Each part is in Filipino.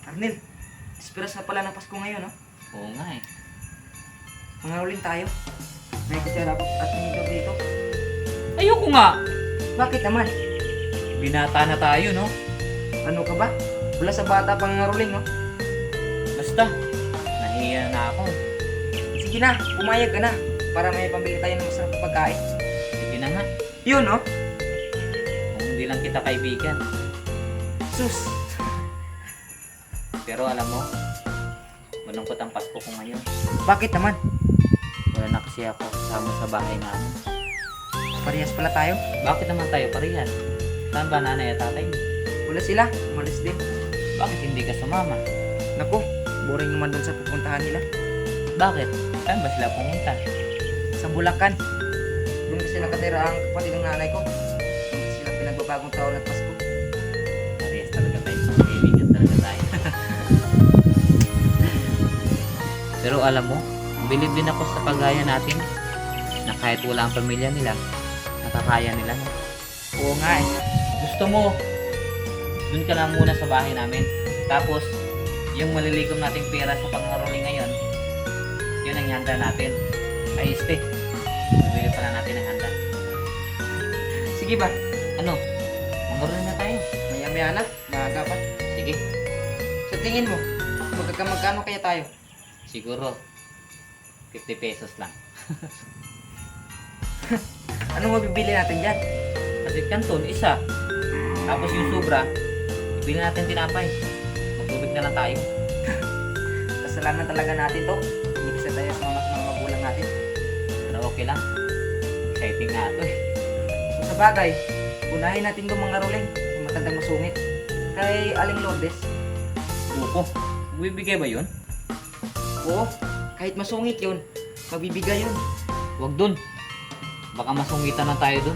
Arnel, esperas na pala ng Pasko ngayon, no? Oo nga eh. Mangaroling tayo. May kutsara ko at tinidor dito. Ayoko nga. Bakit naman? Binata na tayo, no? Ano ka ba? Wala sa bata pang ngaroling, no? Basta, nahiya na ako. Sige na, pumayag ka na. Para may pambili tayo ng masarap na pagkain. Sige na nga. Yun, no? Kung hindi lang kita kaibigan. Sus! Pero alam mo, malungkot ang Pasko ko ngayon. Bakit naman? Wala na kasi ako kasama sa bahay namin. Parehas pala tayo. Bakit naman tayo parehas? Saan ba nanay at tatay mo? Wala sila, umalis din. Bakit hindi ka sumama? Naku, boring naman dun sa pupuntahan nila. Bakit? Saan ba sila pumunta? Sa Bulacan. Doon kasi nakatira ang kapatid ng nanay ko. Doon kasi sila pinagbabagong taon at Pasko. Parehas talaga tayo. Kaibigan talaga tayo. Pero alam mo, bilib din ako sa kagaya natin na kahit wala ang pamilya nila, nakakaya nila. No? Oo nga eh. Gusto mo, dun ka lang muna sa bahay namin. Tapos, yung maliligom nating pera sa pangaroling ngayon, yun ang handa natin. Ayos te. Bibili pala natin ng handa. Sige ba? Ano? Mangaroling na tayo. Maya-maya na, maaga pa. Sige. Sa tingin mo, magkano kaya tayo? Siguro, 50 pesos lang. Anong mabibili natin dyan? Kasi kanton, isa. Tapos yung sobra, ibili natin tinapay. Magtubig na lang tayo. Kasalanan talaga natin to. Hindi kasi tayo sa mga magulang natin. Pero okay lang. Exciting nga ito eh. Kung sa bagay, unahin natin itong mga rolling yung matandang masungit. Kay Aling Lourdes. Buko. Bibigay ba yun? Oo, kahit masungit yun, magbibigay yun. Wag dun. Baka masungitan na tayo dun.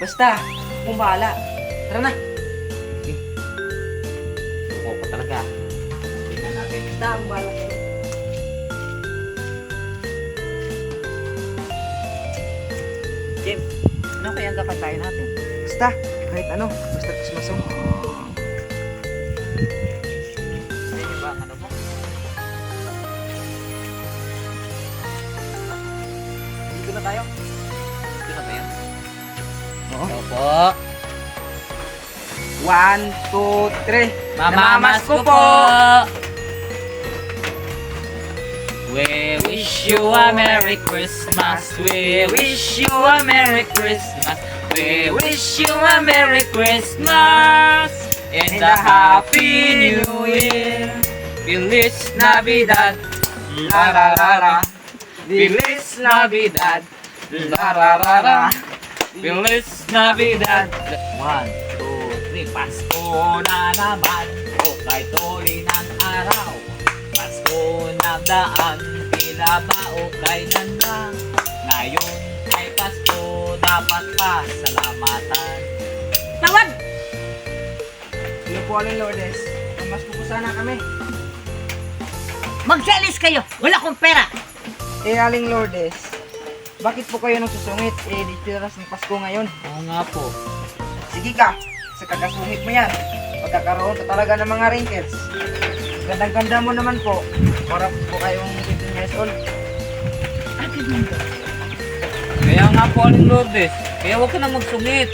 Basta, kung bahala. Tara na. Buko pa talaga. Tingnan natin. Basta, kung bahala. Jim, ano kaya ang kakatayin natin? Basta, kahit ano, basta kusmasong. Sige ba, ano mo? Dito na tayo. Ito na ba yan? Oo. Opo. 1, 2, 3. Mamamas ko po! We wish you a Merry Christmas. We wish you a Merry Christmas. We wish you a Merry Christmas and a Happy New Year. Feliz Navidad. La la la la. Feliz Navidad. La la la la. Feliz Navidad. 1, 2, 3. Pasko na naman. O kay tuloy ng araw. Pasko na daan. Tila ba o kailan lang. Ngayon ay Pasko. Dapat pa salamatan. Tawag! Hello po, Aling Lourdes. Mas po sana kami. Magsalis kayo! Wala akong pera! Eh, Aling Lourdes, bakit po kayo nagsusungit? Eh, di tiras ng Pasko ngayon. Oo nga po. Sige ka, sa kakasungit mo yan. Magkakaroon ka talaga ng mga wrinkles. Gandang-ganda mo naman po. Para po kayong 15 years old. Agad nito. Kaya nga po, Aling Lourdes. Kaya huwag ka na magsungit.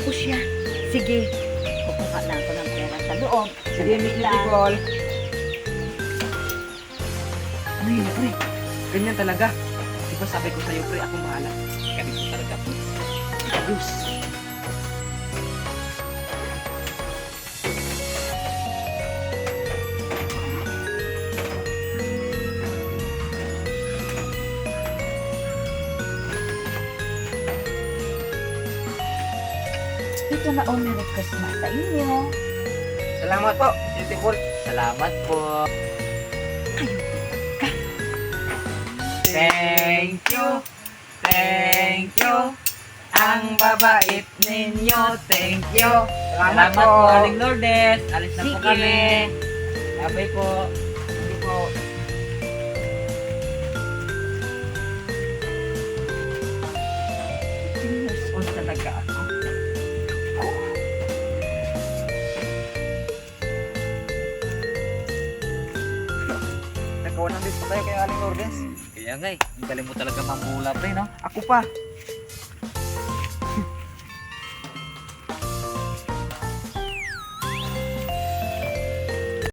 O siya, sige. Kukuha na ako ng pera sa loob. Sige, Miss lang. Nicole. Ano yun, pre? Ganyan talaga. Di ba sabi ko sa'yo, pre, akong bahala. Ganito talaga po. Ayos. Ito na o Merry Christmas sa inyo. Salamat po, beautiful. Salamat po. Thank you. Thank you. Ang babait ninyo. Thank you. Salamat po, Aling Lourdes. Alis na po Sige. kami. Babay po. Sige po. 10 years old talaga ako. Nakakuha ng disco tayo kay Aling Lourdes. Kaya nga eh, ang galing mo talaga mambula pre, no? Ako pa.